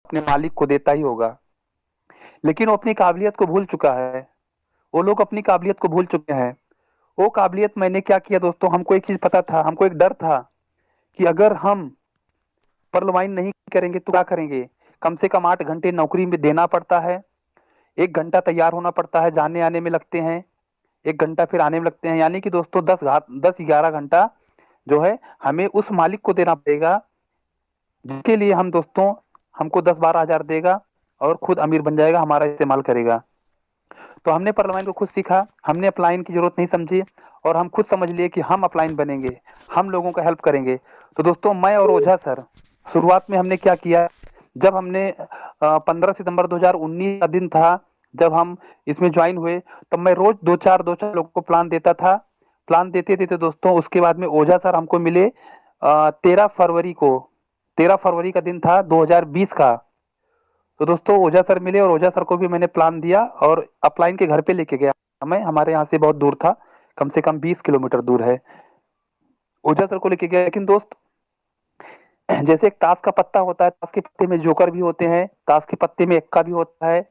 अपने मालिक को देता ही होगा, लेकिन वो अपनी काबिलियत को भूल चुका है। वो लोग अपनी काबिलियत को भूल चुके हैं। वो काबिलियत मैंने क्या किया दोस्तों, हमको एक चीज पता था, हमको एक डर था कि अगर हम परलवाइन नहीं करेंगे तो क्या करेंगे। कम से कम 8 घंटे नौकरी में देना पड़ता है, 1 घंटा तैयार होना पड़ता है, जाने आने में लगते हैं, 1 घंटा फिर आने में लगते हैं, यानी कि दोस्तों 10-11 घंटा जो है हमें उस मालिक को देना पड़ेगा, जिसके लिए हम दोस्तों हमको 10-12 हजार देगा और खुद अमीर बन जाएगा, हमारा इस्तेमाल करेगा। तो हमने परलवाइन को खुद सीखा, हमने अपलाइन की जरूरत नहीं समझी, और हम खुद समझ लिए कि हम अपलाइन बनेंगे, हम लोगों का हेल्प करेंगे। तो दोस्तों मैं और ओझा सर, शुरुआत में हमने क्या किया, जब हमने 15 सितंबर 2019 का दिन था जब हम इसमें ज्वाइन हुए, तब मैं रोज दो चार लोगों को प्लान देता था। प्लान देते देते दोस्तों उसके बाद में ओझा सर हमको मिले 13 फरवरी को। 13 फरवरी का दिन था 2020 का। तो दोस्तों ओझा सर मिले और ओझा सर को भी मैंने प्लान दिया और अपलाइन के घर पे लेके गया। मैं, हमारे यहाँ से बहुत दूर था, कम से कम 20 किलोमीटर दूर है। ओझा सर को लेके गया, लेकिन दोस्त जैसे एक ताश का पत्ता होता है, ताश के पत्ते में जोकर भी होते हैं, ताश के पत्ते में एक्का भी होता है,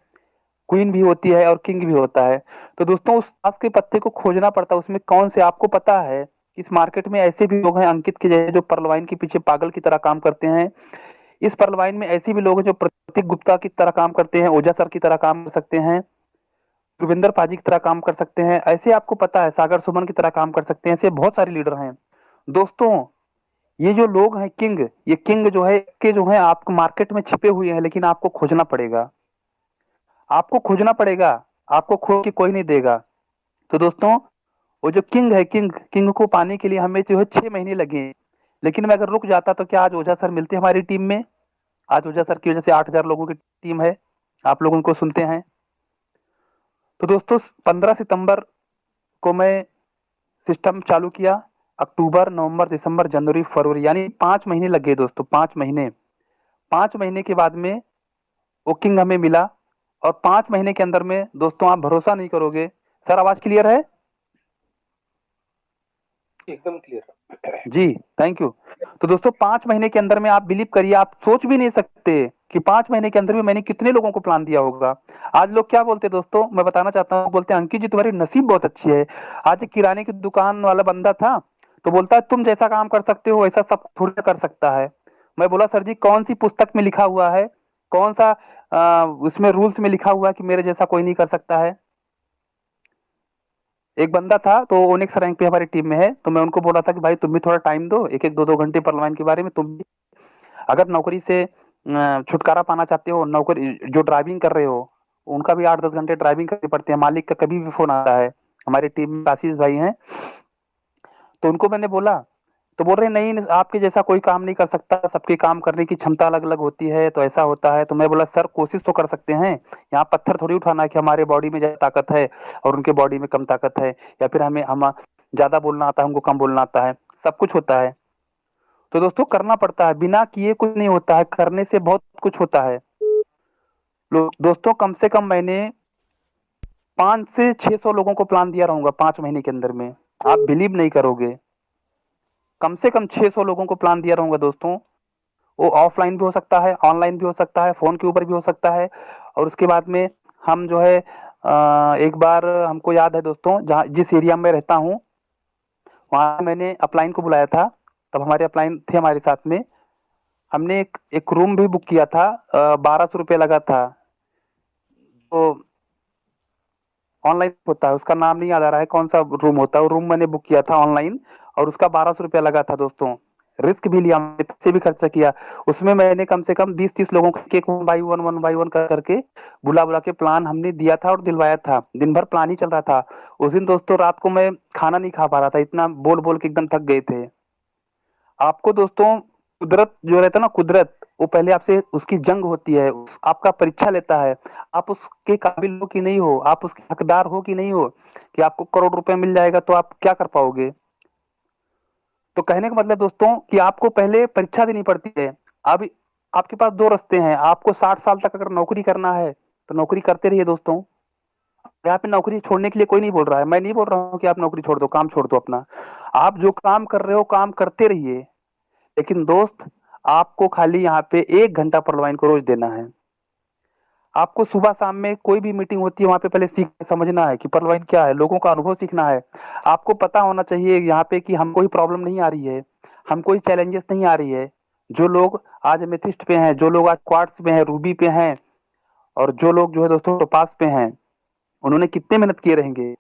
क्वीन भी होती है और किंग भी होता है। तो दोस्तों उस ताश के पत्ते को खोजना पड़ता है, उसमें कौन से, आपको पता है इस मार्केट में ऐसे भी लोग हैं अंकित के जैसे जो परलवाइन के पीछे पागल की तरह काम करते हैं। इस परलवाइन में ऐसे भी लोग हैं जो प्रतीक गुप्ता की तरह काम करते हैं, ओझा सर की तरह काम कर सकते हैं, गुरविंदर पाजी की तरह काम कर सकते हैं, ऐसे आपको पता है सागर सुमन की तरह काम कर सकते हैं, ऐसे बहुत सारे लीडर हैं। दोस्तों ये जो लोग हैं किंग, ये किंग जो है के जो है आपको मार्केट में छिपे हुए हैं, लेकिन आपको खोजना पड़ेगा, आपको खोजना पड़ेगा, आपको खोज के कोई नहीं देगा। तो दोस्तों वो जो किंग है, किंग किंग को पाने के लिए हमें जो है 6 महीने लगे, लेकिन मैं अगर रुक जाता तो क्या आज ओझा सर मिलते हमारी टीम में। आज ओझा सर की वजह से 8 हजार लोगों की टीम है, आप लोग उनको सुनते हैं। तो दोस्तों 15 सितंबर को मैं सिस्टम चालू किया, अक्टूबर नवंबर दिसंबर जनवरी फरवरी यानी 5 महीने लग गए दोस्तों, 5 महीने। 5 महीने के बाद में वो किंग हमें मिला, और 5 महीने के अंदर में दोस्तों आप भरोसा नहीं करोगे। सर आवाज क्लियर है? एकदम क्लियर। Ji, thank you. तो दोस्तों 5 महीने के अंदर में आप बिलीव करिए, आप सोच भी नहीं सकते कि 5 महीने के अंदर में मैंने कितने लोगों को प्लान दिया होगा। आज लोग क्या बोलते हैं दोस्तों, मैं बताना चाहता हूँ, बोलते हैं अंकित जी तुम्हारी नसीब बहुत अच्छी है। आज एक किराने की दुकान वाला बंदा था, तो बोलता है तुम जैसा काम कर सकते हो वैसा सब थोड़ी ना कर सकता है। मैं बोला सर जी कौन सी पुस्तक में लिखा हुआ है, कौन सा उसमें रूल्स में लिखा हुआ है कि मेरे जैसा कोई नहीं कर सकता है। एक बंदा था तो ओनिक्स रैंक पे हमारी टीम में है, तो मैं उनको बोला था कि भाई तुम भी थोड़ा टाइम दो, एक एक दो दो घंटे परलवाइन के बारे में, तुम भी अगर नौकरी से छुटकारा पाना चाहते हो, नौकरी जो ड्राइविंग कर रहे हो उनका भी 8-10 घंटे ड्राइविंग करनी पड़ती है, मालिक का कभी भी फोन आता है। हमारी टीम में आशीष भाई हैं, तो उनको मैंने बोला, तो बोल रहे नहीं नहीं, आपके जैसा कोई काम नहीं कर सकता, सबके काम करने की क्षमता अलग अलग होती है, तो ऐसा होता है। तो मैं बोला सर कोशिश तो कर सकते हैं, यहाँ पत्थर थोड़ी उठाना है कि हमारे बॉडी में ज्यादा ताकत है और उनके बॉडी में कम ताकत है, या फिर हमें हम ज्यादा बोलना आता है हमको कम बोलना आता है, सब कुछ होता है। तो दोस्तों करना पड़ता है, बिना किए कुछ नहीं होता है, करने से बहुत कुछ होता है। दोस्तों कम से कम मैंने 500 से 600 लोगों को प्लान दिया रहूंगा 5 महीने के अंदर में, आप बिलीव नहीं करोगे। कम से कम 600 लोगों को प्लान दिया रहूंगा दोस्तों। वो ऑफलाइन भी हो सकता है, ऑनलाइन भी हो सकता है, फोन के ऊपर भी हो सकता है। और उसके बाद में हम जो है एक बार हमको याद है दोस्तों, जहाँ जिस एरिया में रहता हूँ वहां मैंने अपलाइन को बुलाया था, तब हमारे अपलाइन थे हमारे साथ में। हमने एक रूम भी बुक किया था, 1200 रुपये लगा था। तो ऑनलाइन होता है, उसका नाम नहीं याद आ रहा है कौन सा रूम होता है, वो रूम मैंने बुक किया था ऑनलाइन, और उसका 1200 रुपया लगा था दोस्तों। रिस्क भी लिया, हमने पैसे भी खर्चा किया। उसमें मैंने कम से कम 20-30 लोगों को एक वन बाई वन करके बुला बुला के प्लान हमने दिया था और दिलवाया था। दिन भर प्लान ही चल रहा था। उस दिन दोस्तों रात को मैं खाना नहीं खा पा रहा था, इतना बोल बोल के एकदम थक गए थे। आपको दोस्तों कुदरत जो रहता है ना, कुदरत वो पहले आपसे उसकी जंग होती है, आपका परीक्षा लेता है, आप उसके काबिल हो कि नहीं हो, आप उसके हकदार हो कि नहीं हो, कि आपको करोड़ रुपए मिल जाएगा तो आप क्या कर पाओगे। तो कहने का मतलब दोस्तों कि आपको पहले परीक्षा देनी पड़ती है। अब आपके पास दो रास्ते हैं, आपको 60 साल तक अगर नौकरी करना है तो नौकरी करते रहिए दोस्तों। यहाँ पे नौकरी छोड़ने के लिए कोई नहीं बोल रहा है, मैं नहीं बोल रहा हूँ कि आप नौकरी छोड़ दो, काम छोड़ दो अपना। आप जो काम कर रहे हो काम करते रहिए, लेकिन दोस्त आपको खाली यहाँ पे 1 घंटा परलवाइन को रोज देना है। आपको सुबह शाम में कोई भी मीटिंग होती है वहां पे पहले सीख समझना है कि परलवाइन क्या है, लोगों का अनुभव सीखना है। आपको पता होना चाहिए यहाँ पे कि हमको कोई प्रॉब्लम नहीं आ रही है, हमको कोई चैलेंजेस नहीं आ रही है। जो लोग आज एमेथिस्ट पे हैं, जो लोग आज क्वार्ट्स पे हैं, रूबी पे हैं, और जो लोग जो है दोस्तों टोपास पे हैं, उन्होंने कितने मेहनत किए रहेंगे,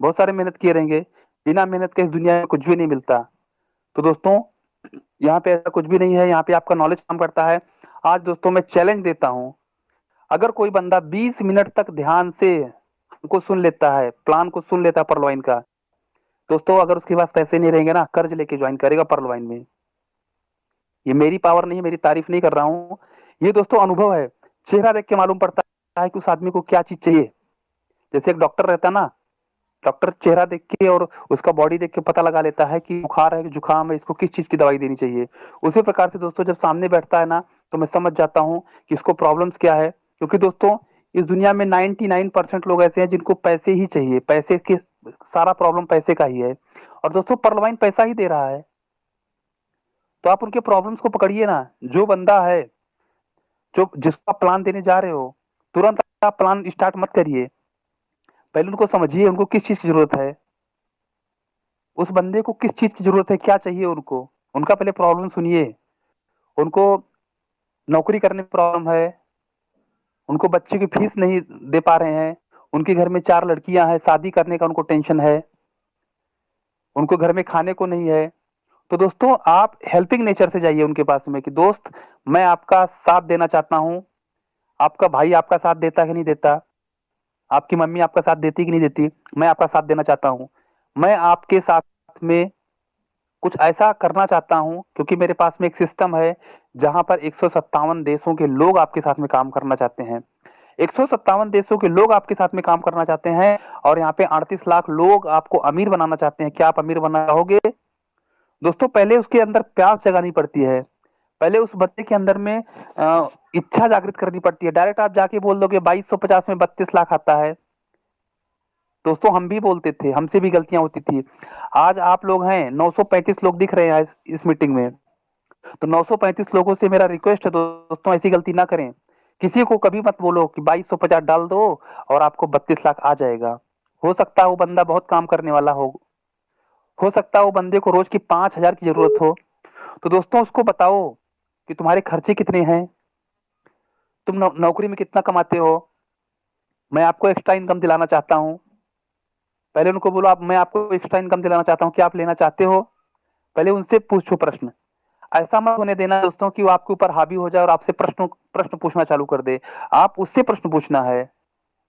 बहुत सारे मेहनत किए रहेंगे। बिना मेहनत के इस दुनिया में कुछ भी नहीं मिलता। तो दोस्तों यहाँ पे ऐसा कुछ भी नहीं है, यहाँ पे आपका नॉलेज काम करता है। आज दोस्तों मैं चैलेंज देता हूँ, अगर कोई बंदा 20 मिनट तक ध्यान से हमको सुन लेता है, प्लान को सुन लेता है परलवाइन का, दोस्तों अगर उसके पास पैसे नहीं रहेंगे ना, कर्ज लेके ज्वाइन करेगा परलवाइन में। ये मेरी पावर नहीं है, मेरी तारीफ नहीं कर रहा हूँ, ये दोस्तों अनुभव है। चेहरा देख के मालूम पड़ता है कि उस आदमी को क्या चीज चाहिए। जैसे एक डॉक्टर रहता है ना, डॉक्टर चेहरा देख के और उसका बॉडी देख के पता लगा लेता है कि बुखार है कि जुकाम है, इसको किस चीज की दवाई देनी चाहिए। उसी प्रकार से दोस्तों जब सामने बैठता है ना, तो मैं समझ जाता हूँ कि इसको प्रॉब्लम्स क्या है। क्योंकि दोस्तों इस दुनिया में 99% लोग ऐसे हैं जिनको पैसे ही चाहिए, पैसे के, सारा प्रॉब्लम पैसे का ही है। और दोस्तों परलवाइन पैसा ही दे रहा है, तो आप उनके प्रॉब्लम्स को पकड़िए ना। जो बंदा है, जो जिसको आप प्लान देने जा रहे हो, तुरंत आप प्लान स्टार्ट मत करिए। पहले उनको समझिए उनको किस चीज की जरूरत है, उस बंदे को किस चीज की जरूरत है, क्या चाहिए उनको, उनका पहले प्रॉब्लम सुनिए। उनको नौकरी करने में प्रॉब्लम है, उनको बच्चे की फीस नहीं दे पा रहे हैं, उनके घर में 4 लड़कियां हैं, शादी करने का उनको टेंशन है, उनको घर में खाने को नहीं है। तो दोस्तों आप हेल्पिंग नेचर से जाइए उनके पास में कि दोस्त मैं आपका साथ देना चाहता हूँ। आपका भाई आपका साथ देता है कि नहीं देता, आपकी मम्मी आपका साथ देती कि नहीं देती, मैं आपका साथ देना चाहता हूँ। मैं आपके साथ में कुछ ऐसा करना चाहता हूं, क्योंकि मेरे पास में एक सिस्टम है जहां पर 157 देशों के लोग आपके साथ में काम करना चाहते हैं। 157 देशों के लोग आपके साथ में काम करना चाहते हैं, और यहाँ पे 38 लाख लोग आपको अमीर बनाना चाहते हैं। क्या आप अमीर बनना चाहोगे? दोस्तों पहले उसके अंदर प्यास जगानी पड़ती है, पहले उस बच्चे के अंदर में इच्छा जागृत करनी पड़ती है। डायरेक्ट आप जाके बोल दोगे 2250 में 32 लाख आता है, दोस्तों हम भी बोलते थे, हमसे भी गलतियां होती थी। आज आप लोग हैं 935 लोग दिख रहे हैं इस मीटिंग में, तो 935 लोगों से मेरा रिक्वेस्ट है दोस्तों ऐसी गलती ना करें। किसी को कभी मत बोलो कि 2250 डाल दो और आपको 32 लाख आ जाएगा। हो सकता है वो बंदा बहुत काम करने वाला हो सकता है वो बंदे को रोज की 5,000 की जरूरत हो। तो दोस्तों उसको बताओ कि तुम्हारे खर्चे कितने हैं, तुम नौकरी में कितना कमाते हो, मैं आपको एक्स्ट्रा इनकम दिलाना चाहता हूँ। पहले उनको बोलो आप, मैं आपको एक्स्ट्रा इनकम दिलाना चाहता हूँ, क्या आप लेना चाहते हो? पहले उनसे पूछो प्रश्न। ऐसा मत होने देना दोस्तों कि वो आपके ऊपर हावी हो जाए और आपसे प्रश्न प्रश्न पूछना चालू कर दे। आप उससे प्रश्न पूछना है,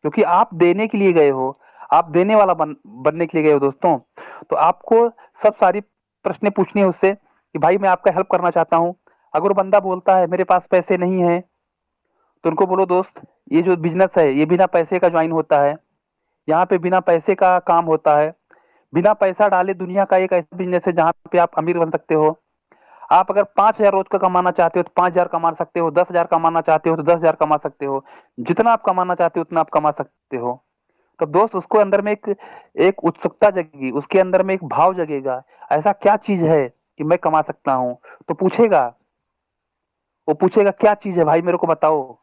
क्योंकि आप देने के लिए गए हो, आप देने वाला बनने के लिए गए हो दोस्तों। तो आपको सब सारी प्रश्न पूछनी है उससे कि भाई मैं आपका हेल्प करना चाहता हूँ। अगर वो बंदा बोलता है मेरे पास पैसे नहीं है, तो उनको बोलो दोस्त ये जो बिजनेस है ये बिना पैसे का ज्वाइन होता है, यहाँ पे बिना पैसे का काम होता है। बिना पैसा डाले दुनिया का एक ऐसा बिजनेस है जहाँ पे आप अमीर बन सकते हो। आप अगर 5,000 रोज का कमाना चाहते हो तो 5,000 कमा सकते हो, 10,000 कमाना चाहते हो तो 10,000 कमा सकते हो। जितना आप कमाना चाहते हो उतना आप कमा सकते हो। तो दोस्त उसको अंदर में एक एक उत्सुकता जगेगी, उसके अंदर में एक भाव जगेगा, ऐसा क्या चीज है कि मैं कमा सकता हूँ। तो पूछेगा, वो पूछेगा क्या चीज है भाई मेरे को बताओ,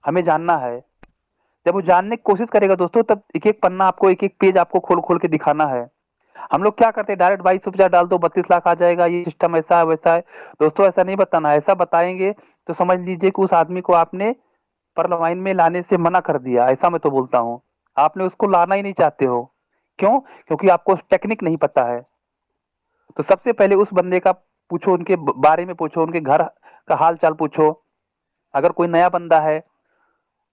हमें जानना है। जब वो जानने की कोशिश करेगा दोस्तों, तब एक एक पन्ना आपको, एक एक पेज आपको खोल खोल के दिखाना है। हम लोग क्या करते हैं, डायरेक्ट 2250 डाल दो 32 लाख आ जाएगा, ये सिस्टम ऐसा है वैसा है। दोस्तों ऐसा नहीं बताना है, ऐसा बताएंगे तो समझ लीजिए कि उस आदमी को आपने परलवाइन में लाने से मना कर दिया, ऐसा मैं तो बोलता हूँ। आपने उसको लाना ही नहीं चाहते हो, क्यों? क्योंकि आपको टेक्निक नहीं पता है। तो सबसे पहले उस बंदे का पूछो, उनके बारे में पूछो, उनके घर का हाल चाल पूछो। अगर कोई नया बंदा है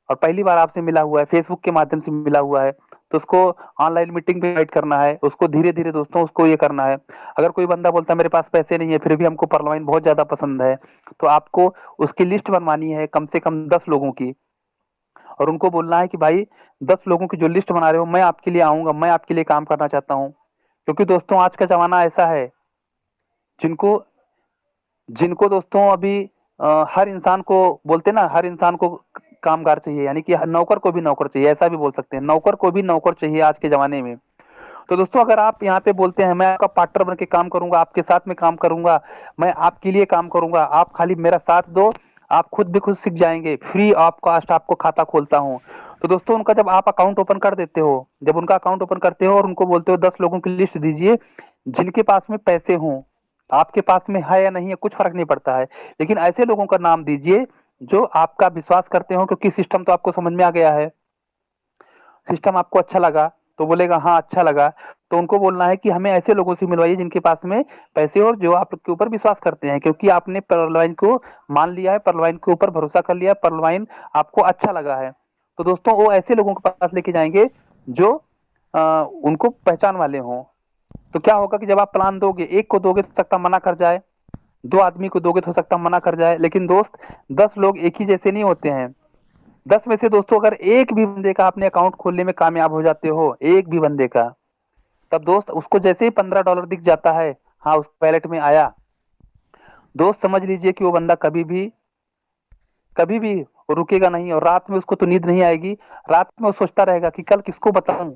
और पहली बार आपसे मिला हुआ है, फेसबुक के माध्यम से मिला हुआ है, तो उसको ऑनलाइन मीटिंग पे इनवाइट करना है, उसको धीरे धीरे दोस्तों उसको ये करना है। अगर कोई बंदा बोलता है मेरे पास पैसे नहीं है फिर भी हमको परलवाइन बहुत ज्यादा पसंद है, तो आपको उसकी लिस्ट बनवानी है कम से कम 10 लोगों की, और उनको बोलना है कि भाई 10 लोगों की जो लिस्ट बना रहे हो मैं आपके लिए आऊंगा, मैं आपके लिए काम करना चाहता हूँ। क्योंकि दोस्तों आज का जमाना ऐसा है, जिनको जिनको दोस्तों अभी हर इंसान को बोलते ना, हर इंसान को कामगार चाहिए, यानी कि नौकर को भी नौकर चाहिए, ऐसा भी बोल सकते हैं, नौकर को भी नौकर चाहिए आज के जमाने में। तो दोस्तों अगर आप यहाँ पे बोलते हैं मैं आपका पार्टनर बन के काम करूंगा, आपके साथ में काम करूंगा, मैं आपके लिए काम करूंगा, आप खाली मेरा साथ दो, आप खुद भी खुद सीख जाएंगे, फ्री ऑफ कॉस्ट आपको खाता खोलता हूँ। तो दोस्तों उनका जब आप अकाउंट ओपन कर देते हो, जब उनका अकाउंट ओपन करते हो और उनको बोलते हो 10 लोगों की लिस्ट दीजिए जिनके पास में पैसे हों, आपके पास में है या नहीं है कुछ फर्क नहीं पड़ता है, लेकिन ऐसे लोगों का नाम दीजिए जो आपका विश्वास करते हो, क्योंकि सिस्टम तो आपको समझ में आ गया है, सिस्टम आपको अच्छा लगा तो बोलेगा हाँ अच्छा लगा। तो उनको बोलना है कि हमें ऐसे लोगों से मिलवाइए जिनके पास में पैसे और जो आपके ऊपर विश्वास करते हैं, क्योंकि आपने परलवाइन को मान लिया है, परलवाइन के ऊपर भरोसा कर लिया है, परलवाइन आपको अच्छा लगा है। तो दोस्तों वो ऐसे लोगों के पास लेके जाएंगे जो उनको पहचान वाले हों। तो क्या होगा कि जब आप प्लान दोगे, एक को दोगे तो हो सकता मना कर जाए, 2 आदमी को दोगे तो हो सकता मना कर जाए, लेकिन दोस्त 10 लोग एक ही जैसे नहीं होते हैं। 10 में से दोस्तों अगर एक भी बंदे का आपने अकाउंट खोलने में कामयाब हो जाते हो, एक भी बंदे का, तब दोस्त उसको जैसे ही $15 दिख जाता है, हाँ उस वैलेट में आया, दोस्त समझ लीजिए कि वो बंदा कभी भी वो रुकेगा नहीं, और रात में उसको तो नींद नहीं आएगी। रात में वो सोचता रहेगा कि कल किसको बताऊं,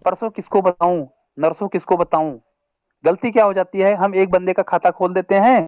परसों किसको बताऊं, नरसों किसको बताऊं। गलती क्या हो जाती है, हम एक बंदे का खाता खोल देते हैं